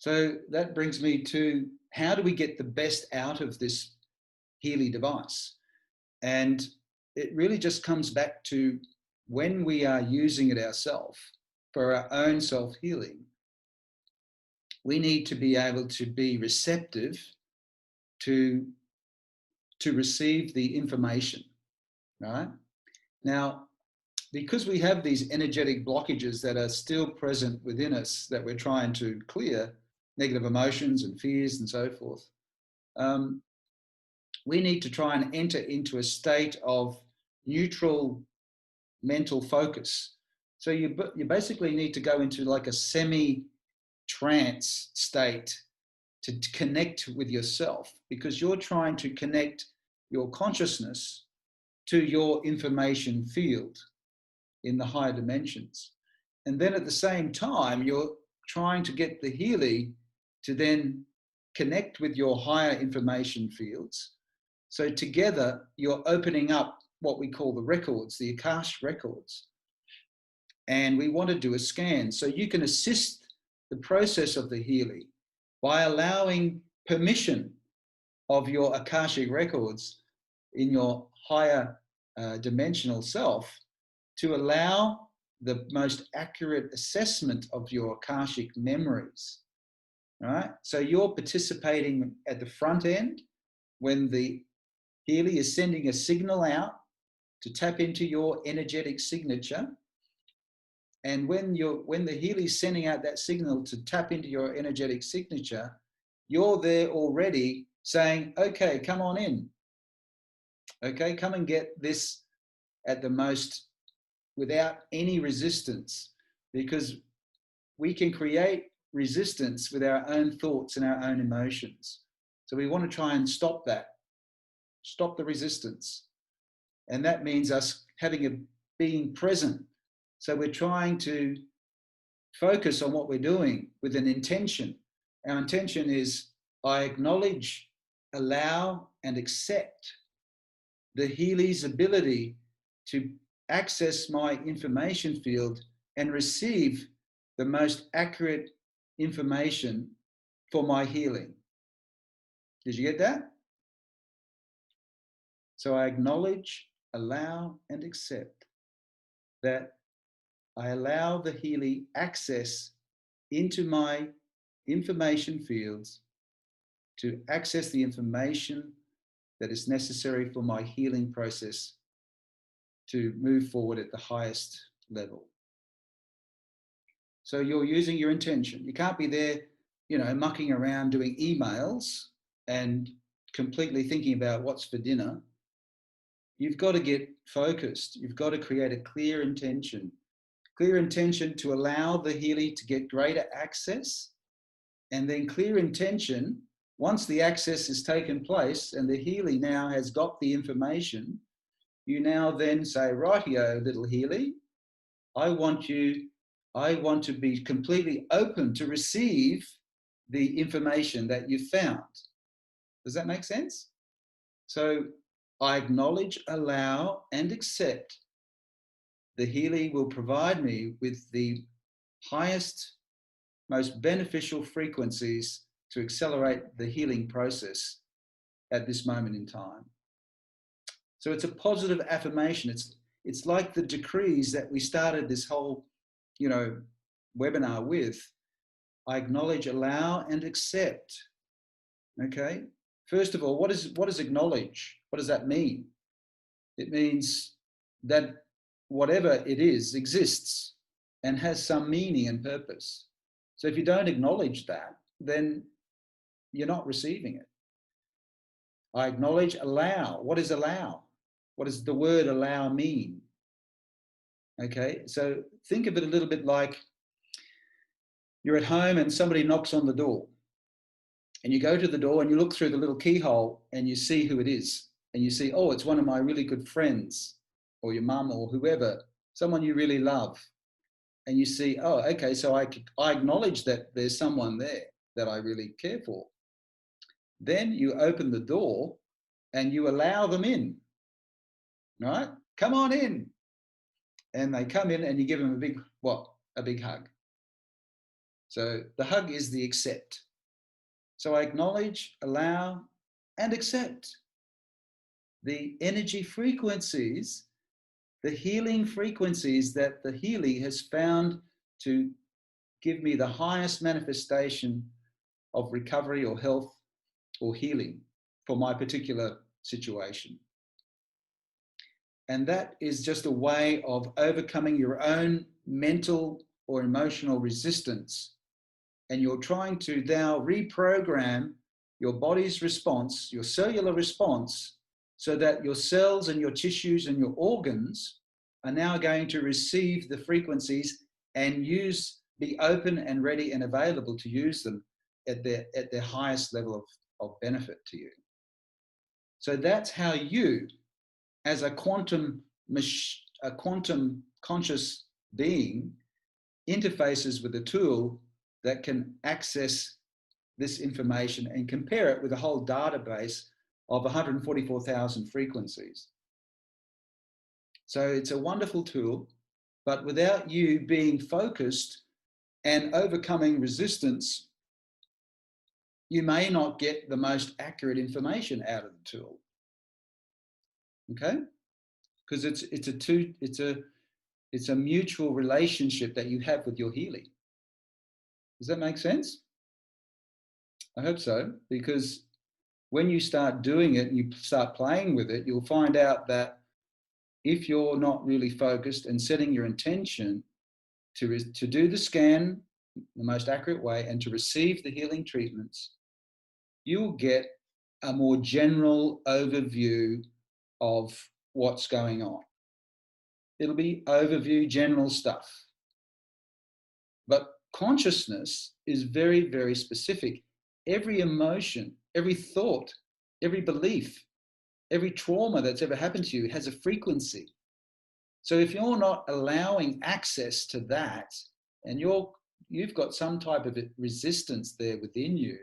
So that brings me to, how do we get the best out of this Healy device? And it really just comes back to, when we are using it ourselves for our own self-healing, we need to be able to be receptive to receive the information, right? Now, because we have these energetic blockages that are still present within us that we're trying to clear, negative emotions and fears and so forth, we need to try and enter into a state of neutral mental focus. So you basically need to go into like a semi-trance state to connect with yourself, because you're trying to connect your consciousness to your information field in the higher dimensions. And then at the same time, you're trying to get the Healy to then connect with your higher information fields. So together, you're opening up what we call the records, the Akash records. And we want to do a scan. So you can assist the process of the Healy by allowing permission of your Akashic records in your higher dimensional self to allow the most accurate assessment of your Akashic memories. All right? So you're participating at the front end when the Healy is sending a signal out to tap into your energetic signature. And when the Healy is sending out that signal to tap into your energetic signature, you're there already saying, okay, come on in. Okay, come and get this at the most, without any resistance, because we can create resistance with our own thoughts and our own emotions. So we want to try and stop that, stop the resistance. And that means us being present. So we're trying to focus on what we're doing with an intention. Our intention is, I acknowledge, allow, and accept the Healy's ability to access my information field and receive the most accurate information for my healing. Did you get that? So I acknowledge, allow, and accept that I allow the Healy access into my information fields to access the information that is necessary for my healing process to move forward at the highest level. So you're using your intention. You can't be there, mucking around doing emails and completely thinking about what's for dinner. You've got to get focused. You've got to create a clear intention to allow the Healy to get greater access, and then clear intention, once the access has taken place and the Healy now has got the information, you now then say, rightio, little Healy, I want to be completely open to receive the information that you've found. Does that make sense? So I acknowledge, allow, and accept the Healy will provide me with the highest, most beneficial frequencies to accelerate the healing process at this moment in time. So it's a positive affirmation. It's like the decrees that we started this whole, webinar with. I acknowledge, allow, and accept. Okay. First of all, what is acknowledge? What does that mean? It means that whatever it is exists and has some meaning and purpose. So if you don't acknowledge that, then you're not receiving it. I acknowledge, allow. What is allow? What does the word allow mean? Okay, so think of it a little bit like you're at home and somebody knocks on the door, and you go to the door and you look through the little keyhole and you see who it is, and you see, oh, it's one of my really good friends, or your mum, or whoever, someone you really love. And you see, oh, okay, so I acknowledge that there's someone there that I really care for. Then you open the door and you allow them in, right? Come on in. And they come in and you give them a big hug. So the hug is the accept. So I acknowledge, allow, and accept the energy frequencies, the healing frequencies that the Healy has found to give me the highest manifestation of recovery or health or healing for my particular situation. And that is just a way of overcoming your own mental or emotional resistance. And you're trying to now reprogram your body's response, your cellular response, so that your cells and your tissues and your organs are now going to receive the frequencies and be open and ready and available to use them at their highest level of benefit to you. So that's how you, as a quantum conscious being, interfaces with a tool that can access this information and compare it with a whole database of 144,000 frequencies. So it's a wonderful tool, but without you being focused and overcoming resistance, you may not get the most accurate information out of the tool. Okay? Because it's a mutual relationship that you have with your Healy. Does that make sense? I hope so, because when you start doing it and you start playing with it, you'll find out that if you're not really focused and setting your intention to do the scan the most accurate way and to receive the healing treatments, you'll get a more general overview of what's going on. It'll be overview, general stuff. But consciousness is very, very specific. Every emotion, every thought, every belief, every trauma that's ever happened to you has a frequency. So if you're not allowing access to that, and you've got some type of resistance there within you,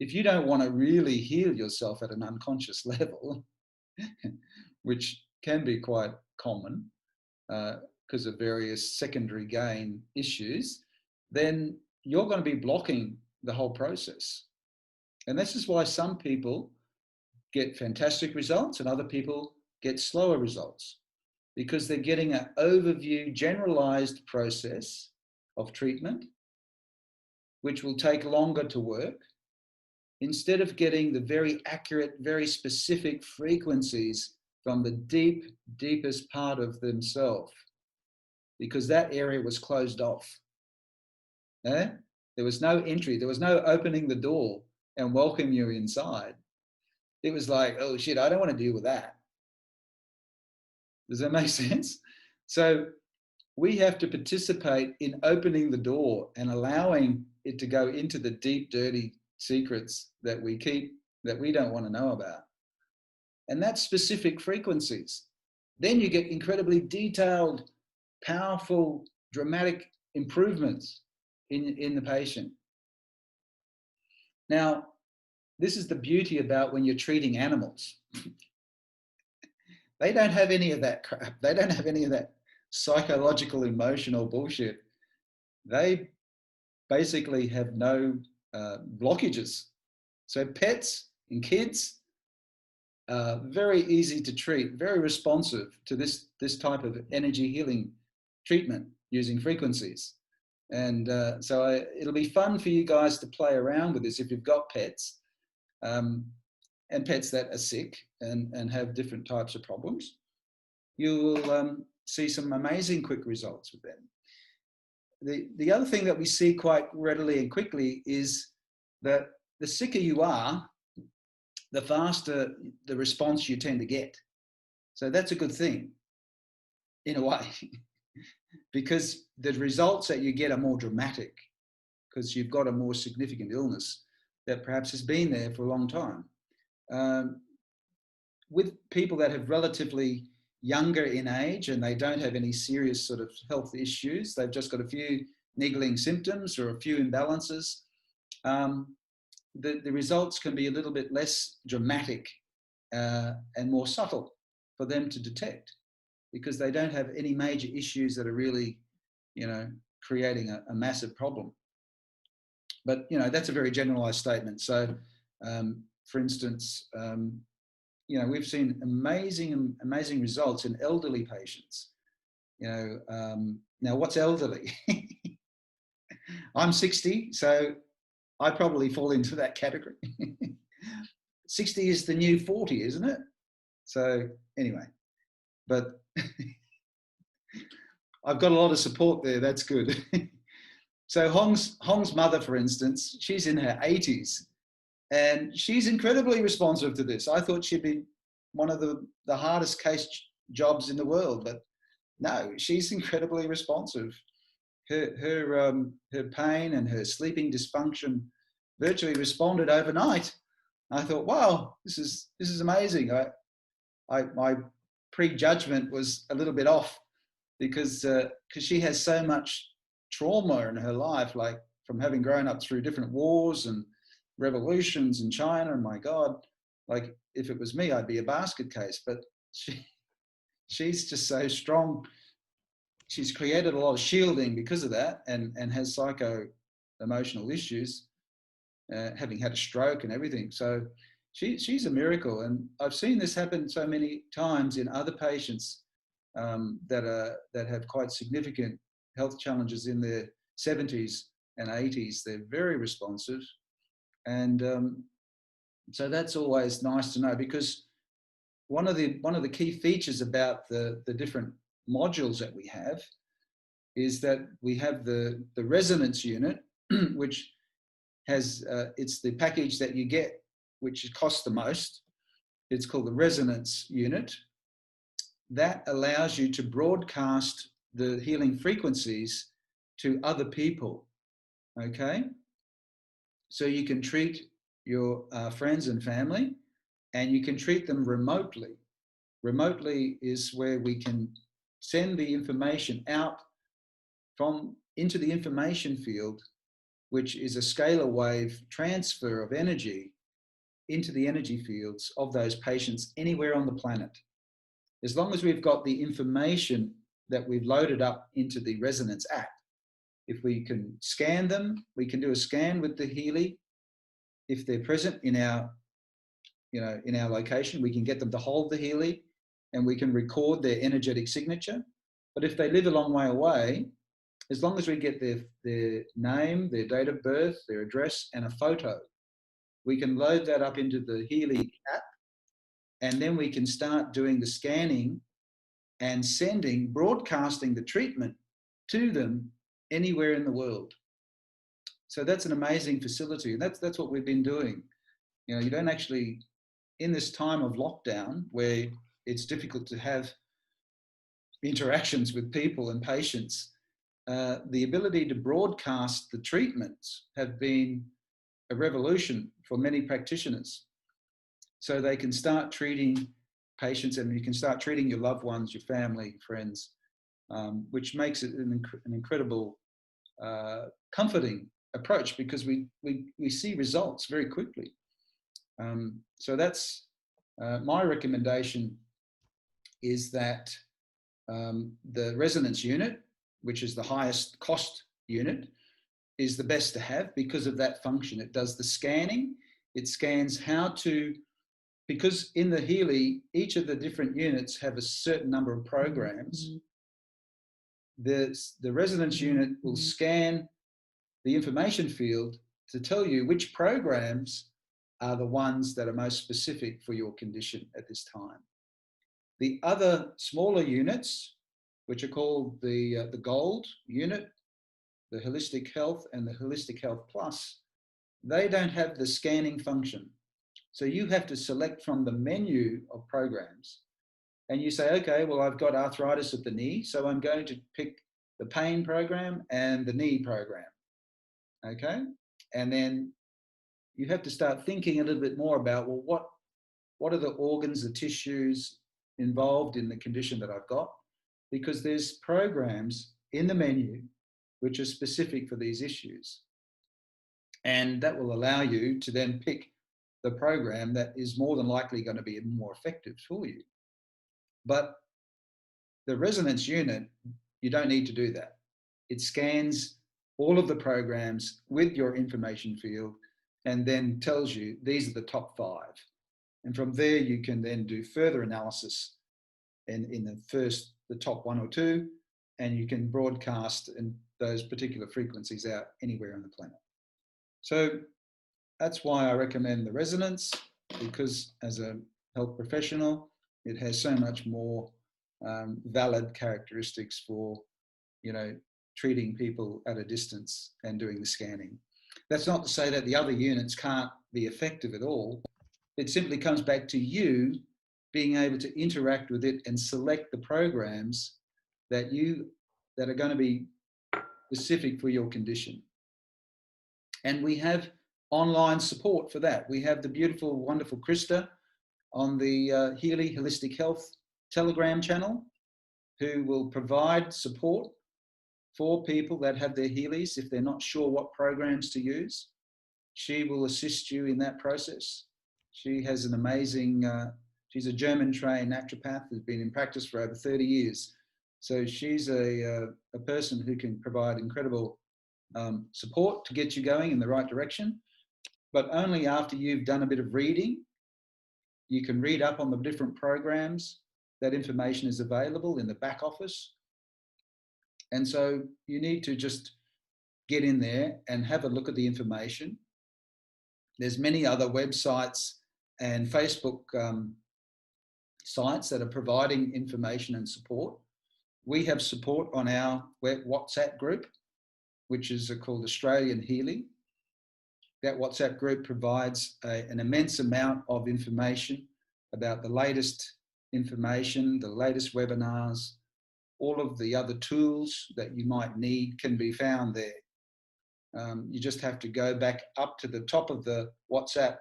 if you don't want to really heal yourself at an unconscious level, which can be quite common because of various secondary gain issues, then you're going to be blocking the whole process. And this is why some people get fantastic results and other people get slower results, because they're getting an overview, generalized process of treatment, which will take longer to work, instead of getting the very accurate, very specific frequencies from the deepest part of themselves, because that area was closed off. Eh? There was no entry. There was no opening the door and welcome you inside. It was like, oh shit, I don't want to deal with that. Does that make sense? So we have to participate in opening the door and allowing it to go into the deep, dirty secrets that we keep, that we don't want to know about. And that's specific frequencies. Then you get incredibly detailed, powerful, dramatic improvements in the patient. Now, this is the beauty about when you're treating animals. They don't have any of that crap. They don't have any of that psychological, emotional bullshit. They basically have no blockages. So pets and kids are very easy to treat, very responsive to this type of energy healing treatment using frequencies. And it'll be fun for you guys to play around with this if you've got pets. And pets that are sick and have different types of problems, you will see some amazing quick results with them. The other thing that we see quite readily and quickly is that the sicker you are, the faster the response you tend to get. So that's a good thing, in a way, because the results that you get are more dramatic, because you've got a more significant illness that perhaps has been there for a long time. With people that have relatively younger in age and they don't have any serious sort of health issues, they've just got a few niggling symptoms or a few imbalances, the results can be a little bit less dramatic and more subtle for them to detect, because they don't have any major issues that are really, creating a massive problem. But, you know, that's a very generalized statement. So, for instance, you know, we've seen amazing results in elderly patients. You know, now what's elderly? I'm 60, so I probably fall into that category. 60 is the new 40, isn't it? So anyway, but I've got a lot of support there. That's good. So Hong's mother, for instance, she's in her 80s, and she's incredibly responsive to this. I thought she'd be one of the hardest case jobs in the world, but no, she's incredibly responsive. Her pain and her sleeping dysfunction virtually responded overnight. I thought, wow, this is amazing. My prejudgment was a little bit off because she has so much trauma in her life, like from having grown up through different wars and revolutions in China. And my God, like if it was me, I'd be a basket case. But she's just so strong. She's created a lot of shielding because of that, and has psycho-emotional issues, having had a stroke and everything. So she's a miracle, and I've seen this happen so many times in other patients that have quite significant health challenges in their 70s and 80s. They're very responsive, and so that's always nice to know, because one of the key features about the different modules that we have is that we have the resonance unit, which has it's the package that you get, which costs the most. It's called the resonance unit. That allows you to broadcast the healing frequencies to other people. Okay, so you can treat your friends and family, and you can treat them remotely. Remotely is where we can send the information out into the information field, which is a scalar wave transfer of energy into the energy fields of those patients anywhere on the planet. As long as we've got the information that we've loaded up into the Resonance app, if we can scan them, we can do a scan with the Healy. If they're present in our location, we can get them to hold the Healy, and we can record their energetic signature. But if they live a long way away, as long as we get their name, their date of birth, their address, and a photo, we can load that up into the Healy app, and then we can start doing the scanning and broadcasting the treatment to them anywhere in the world. So that's an amazing facility. And that's what we've been doing. You know, you don't actually, in this time of lockdown where it's difficult to have interactions with people and patients, the ability to broadcast the treatments have been a revolution for many practitioners. So they can start treating patients, and you can start treating your loved ones, your family, friends, which makes it an incredible, comforting approach, because we see results very quickly. So that's my recommendation, is that the resonance unit, which is the highest cost unit, is the best to have because of that function. It does the scanning. It scans because in the Healy, each of the different units have a certain number of programs. The resonance unit will scan the information field to tell you which programs are the ones that are most specific for your condition at this time. The other smaller units, which are called the Gold unit, the Holistic Health, and the Holistic Health Plus, they don't have the scanning function. So you have to select from the menu of programs, and you say, okay, well, I've got arthritis of the knee, so I'm going to pick the pain program and the knee program. Okay, and then you have to start thinking a little bit more about, well, what are the organs, the tissues involved in the condition that I've got? Because there's programs in the menu which are specific for these issues. And that will allow you to then pick the program that is more than likely going to be more effective for you. But the resonance unit, you don't need to do that. It scans all of the programs with your information field and then tells you these are the top 5. And from there, you can then do further analysis in the top 1 or 2, and you can broadcast in those particular frequencies out anywhere on the planet. So that's why I recommend the resonance, because as a health professional, it has so much more valid characteristics for, treating people at a distance and doing the scanning. That's not to say that the other units can't be effective at all. It simply comes back to you being able to interact with it and select the programs that are going to be specific for your condition. And we have online support for that. We have the beautiful, wonderful Krista on the Healy Holistic Health Telegram channel, who will provide support for people that have their Healys if they're not sure what programs to use. She will assist you in that process. She has an amazing, she's a German-trained naturopath who's been in practice for over 30 years. So she's a person who can provide incredible support to get you going in the right direction, but only after you've done a bit of reading. You can read up on the different programs. That information is available in the back office. And so you need to just get in there and have a look at the information. There's many other websites and Facebook sites that are providing information and support. We have support on our WhatsApp group, which is called Australian Healy. That WhatsApp group provides an immense amount of information about the latest information, the latest webinars. All of the other tools that you might need can be found there. You just have to go back up to the top of the WhatsApp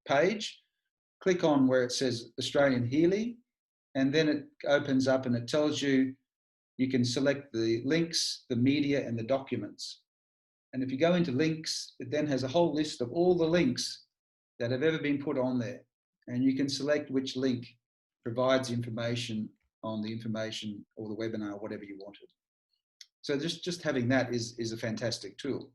page, click on where it says Australian Healy, and then it opens up and it tells you can select the links, the media, and the documents. And if you go into links, it then has a whole list of all the links that have ever been put on there. And you can select which link provides information on the information or the webinar, whatever you wanted. So just having that is a fantastic tool.